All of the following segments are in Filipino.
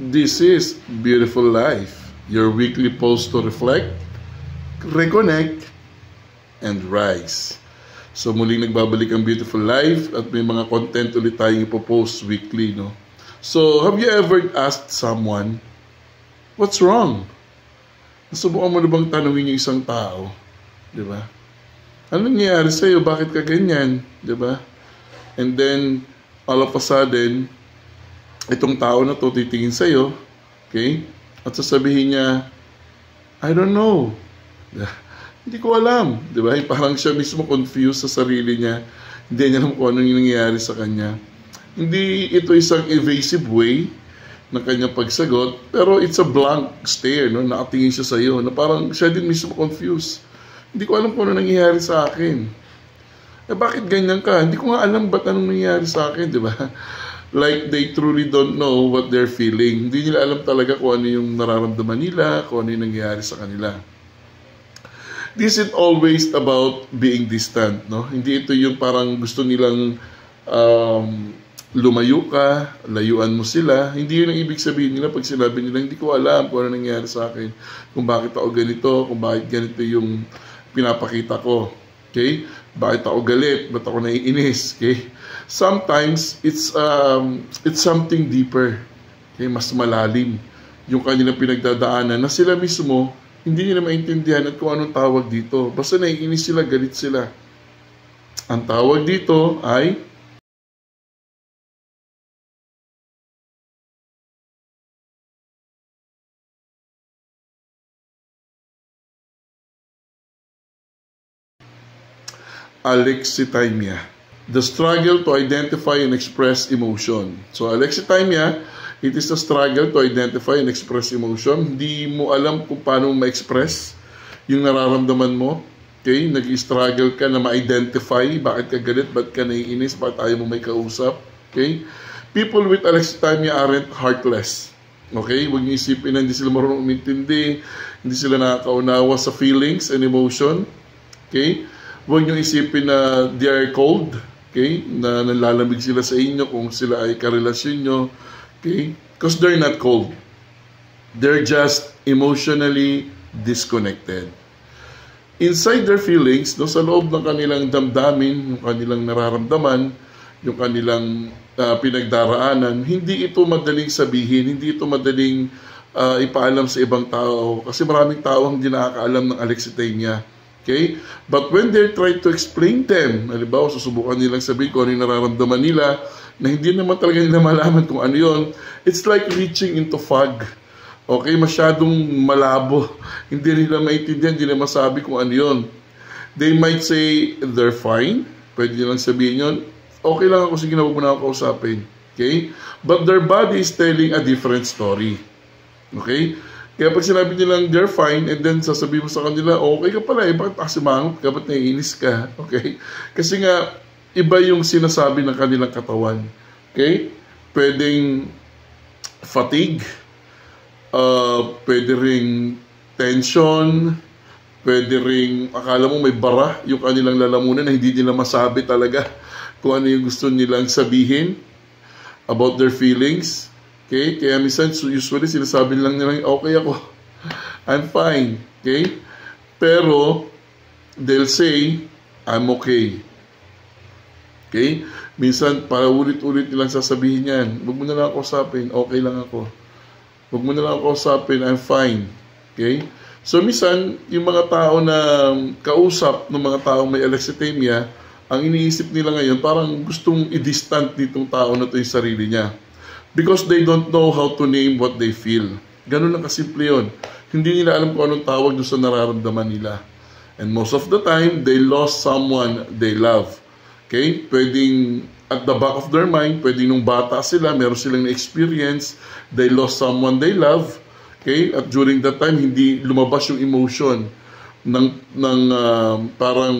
This is Beautiful Life, your weekly pulse to reflect, reconnect, and rise. So muling nagbabalik ang Beautiful Life at may mga content ulit tayong ipopost weekly, no? So, have you ever asked someone, what's wrong? Nasubukan mo na bang tanungin yung isang tao? Diba? Ano nangyayari sa'yo? Bakit ka ganyan? Diba? And then, all of a sudden, itong tao na to titingin sa'yo, okay? At sasabihin niya, I don't know. Hindi ko alam. Diba? Parang siya mismo confused sa sarili niya. Hindi niya alam kung ano yung nangyayari sa kanya. Hindi ito isang evasive way ng kanyang pagsagot, pero it's a blank stare, no? Nakatingin siya sa'yo, na parang siya din mismo confused. Hindi ko alam kung ano nangyayari sa akin. Bakit ganyan ka? Hindi ko nga alam ba't anong nangyayari sa akin, di ba? Like they truly don't know what they're feeling. Hindi nila alam talaga kung ano yung nararamdaman nila, kung ano yung nangyayari sa kanila. This isn't always about being distant, no? Hindi ito yung parang gusto nilang lumayo ka, layuan mo sila. Hindi yun ang ibig sabihin nila pag sinabi nila, hindi ko alam kung ano nangyayari sa akin, kung bakit ako ganito, kung bakit ganito yung pinapakita ko. Okay? Bakit ako galit? Bakit ako naiinis? Okay? Sometimes, it's something deeper. Okay? Mas malalim yung kanilang pinagdadaanan na sila mismo, hindi nila maintindihan at kung anong tawag dito. Basta naiinis sila, galit sila. Ang tawag dito ay alexithymia. The struggle to identify and express emotion. So, alexithymia, it is the struggle to identify and express emotion. Hindi mo alam kung paano ma-express yung nararamdaman mo. Okay? Nag-struggle ka na ma-identify bakit ka galit, bakit ka naiinis, bakit ayaw mo may kausap. Okay? People with alexithymia aren't heartless. Okay? Huwag niyo isipin na hindi sila marunong umintindi, hindi sila nakakaunawa sa feelings and emotion. Okay? Huwag niyo isipin na they are cold. Okay? Na nalalamig sila sa inyo kung sila ay karelasyon nyo. Okay? Because they're not cold. They're just emotionally disconnected. Inside their feelings, no, sa loob ng kanilang damdamin, yung kanilang nararamdaman, yung kanilang pinagdaraanan, hindi ito madaling sabihin, hindi ito madaling ipaalam sa ibang tao. Kasi maraming tao ang hindi nakakaalam ng alexithymia. Okay? But when they try to explain them, halimbawa, susubukan nilang sabihin kung ano yung nararamdaman nila, na hindi naman talaga nila malaman kung ano yun, it's like reaching into fog. Okay? Masyadong malabo. Hindi nila maintindihan, hindi nila masabi kung ano yun. They might say, they're fine. Pwede nilang sabihin yun. Okay lang ako, sige na, huwag mo na ako kausapin. Okay? But their body is telling a different story. Okay? Kaya pag sinabi nilang they're fine, and then sasabihin mo sa kanila, okay ka pala, bakit asimangot ka, ba't naiinis ka? Okay? Kasi nga, iba yung sinasabi ng kanilang katawan. Okay? Pwedeng fatigue, pwede ring tension, pwede ring akala mo may bara yung kanilang lalamunan na hindi nila masabi talaga kung ano yung gusto nilang sabihin about their feelings. Okay? Kaya minsan, usually, sinasabi lang nila, okay ako. I'm fine. Okay? Pero, they'll say, I'm okay. Okay? Minsan, para ulit-ulit nilang sasabihin yan, huwag mo na lang ako usapin, okay lang ako. Huwag mo na lang ako usapin, I'm fine. Okay? So, minsan, yung mga tao na kausap ng mga taong may alexithymia, ang iniisip nila ngayon, parang gustong i-distant nitong tao na ito yung sarili niya. Because they don't know how to name what they feel. Ganun lang kasimple yun. Hindi nila alam kung anong tawag doon sa nararamdaman nila. And most of the time, they lost someone they love. Okay? Pwedeng at the back of their mind, pwedeng nung bata sila, meron silang na-experience, they lost someone they love. Okay? At during that time, hindi lumabas yung emotion ng parang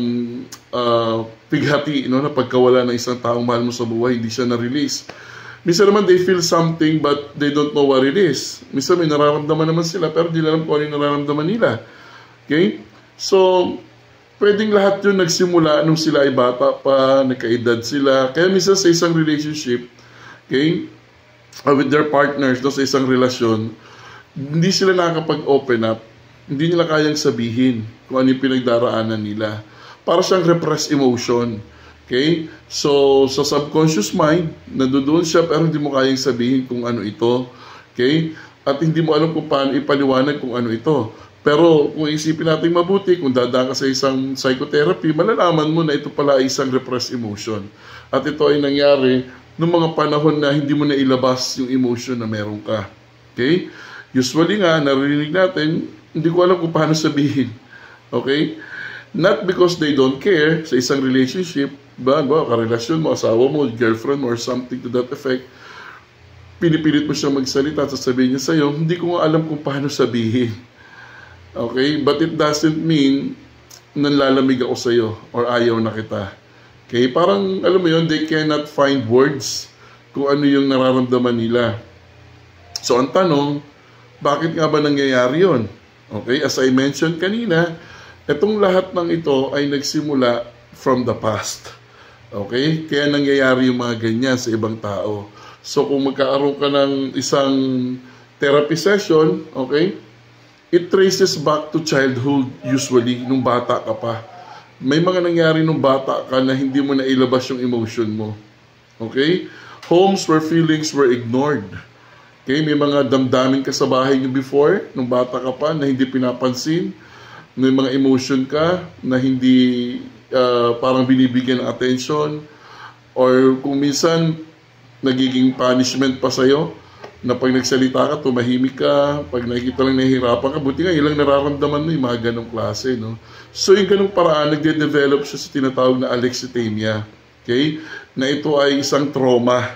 pighati, no? Na pagkawala ng isang taong mahal mo sa buhay, hindi siya na-release. Minsan naman, they feel something but they don't know what it is. Minsan may nararamdaman naman sila pero di alam kung ano yung nararamdaman nila. Okay? So, pwedeng lahat yun nagsimula nung sila ay bata pa, nagkaedad sila. Kaya minsan sa isang relationship, okay, with their partners sa isang relasyon, hindi sila nakakapag-open up, hindi nila kayang sabihin kung ano yung pinagdaraanan nila. Para siyang repressed emotion. Okay? So, sa subconscious mind, nandoon siya pero hindi mo kayang sabihin kung ano ito. Okay? At hindi mo alam kung paano ipaliwanag kung ano ito. Pero kung isipin natin mabuti, kung dadaan ka sa isang psychotherapy, malalaman mo na ito pala ay isang repressed emotion. At ito ay nangyari noong mga panahon na hindi mo na ilabas yung emotion na meron ka. Okay? Usually nga, narinig natin, hindi ko alam kung paano sabihin. Okay? Not because they don't care sa isang relationship, karelasyon mo, asawa mo, girlfriend mo, or something to that effect, pinipilit mo siya magsalita at sasabihin niya sa'yo, hindi ko nga alam kung paano sabihin. Okay? But it doesn't mean nanlalamig ako sa'yo or ayaw na kita. Okay? Parang, alam mo yun, they cannot find words kung ano yung nararamdaman nila. So, ang tanong, bakit nga ba nangyayari yun? Okay? As I mentioned kanina, itong lahat ng ito ay nagsimula from the past. Okay? Kaya nangyayari yung mga ganyan sa ibang tao. So, kung magkaaroon ka ng isang therapy session, okay, it traces back to childhood usually, nung bata ka pa. May mga nangyari nung bata ka na hindi mo na ilabas yung emotion mo. Okay? Homes where feelings were ignored. Okay? May mga damdamin ka sa bahay niyo before, nung bata ka pa, na hindi pinapansin. May mga emotion ka na hindi parang binibigyan ng attention. Or kung minsan, nagiging punishment pa sa'yo, na pag nagsalita ka, tumahimik ka, pag nakikita lang nahihirapan ka, buti nga ilang nararamdaman mo yung mga ganong klase, no? So yung ganong paraan, nagde-develop siya sa tinatawag na alexithymia, okay? Na ito ay isang trauma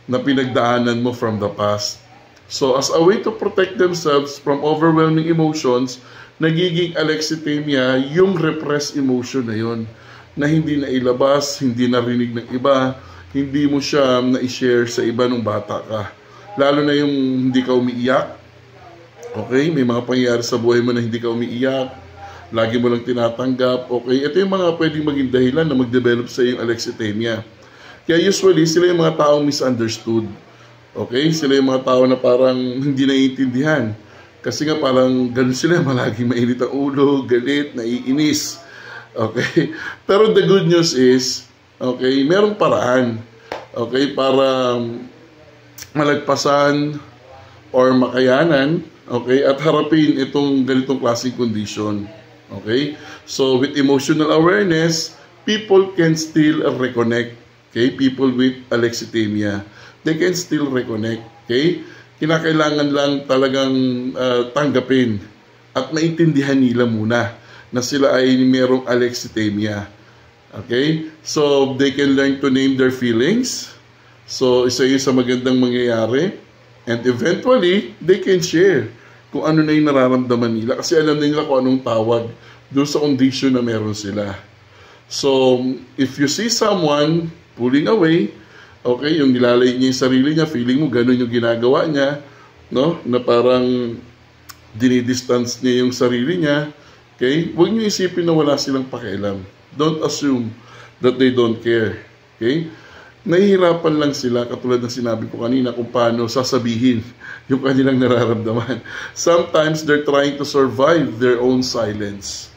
na pinagdaanan mo from the past. So as a way to protect themselves from overwhelming emotions, nagiging alexithymia yung repressed emotion na yun, na hindi na ilabas, hindi narinig ng iba, hindi mo siya na-share sa iba nung bata ka. Lalo na yung hindi ka umiiyak. Okay? May mga pangyayari sa buhay mo na hindi ka umiiyak. Lagi mo lang tinatanggap. Okay? Ito yung mga pwedeng maging dahilan na mag-develop sa yung alexithymia. Kaya usually, sila yung mga taong misunderstood. Okay? Sila yung mga tao na parang hindi naiintindihan. Kasi nga parang ganun sila, malaging mainit ang ulo, galit, naiinis. Okay? Pero the good news is, okay, merong paraan, okay, para malagpasan or makayanan, okay, at harapin itong ganitong klaseng condition. Okay? So, with emotional awareness, people can still reconnect. Okay? People with alexithymia, they can still reconnect. Okay? Kinakailangan lang talagang tanggapin at maintindihan nila muna na sila ay merong alexithymia. Okay? So, they can learn to name their feelings. So, isa yun sa magandang mangyayari. And eventually, they can share kung ano na yung nararamdaman nila. Kasi alam nila kung anong tawag doon sa condition na meron sila. So, if you see someone pulling away, okay, yung nilalay niya yung sarili niya, feeling mo ganun yung ginagawa niya, no? Na parang dinidistance niya yung sarili niya, okay? Huwag niyo isipin na wala silang pakialam. Don't assume that they don't care. Okay? Nahihirapan lang sila, katulad ng sinabi ko kanina, kung paano sasabihin yung kanilang nararamdaman. Sometimes they're trying to survive their own silence.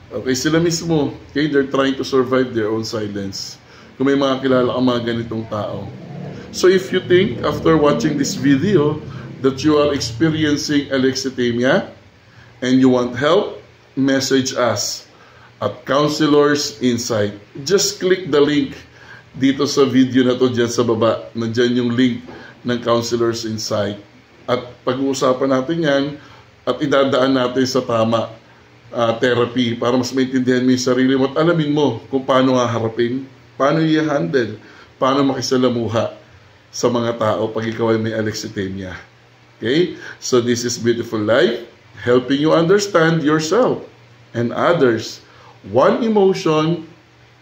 Okay, sila mismo, okay, they're trying to survive their own silence. Kung may mga kilala kang mga ganitong tao. So if you think, after watching this video, that you are experiencing alexithymia and you want help, message us at Counselors Insight. Just click the link dito sa video na to dyan sa baba. Nandyan yung link ng Counselors Insight. At pag-uusapan natin yan at idadaan natin sa tama therapy para mas maintindihan mo yung sarili mo at alamin mo kung paano haharapin, paano i-handle, paano makisalamuha sa mga tao pag ikaw ay may alexithymia. Okay? So this is Beautiful Life, helping you understand yourself and others, one emotion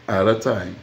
at a time.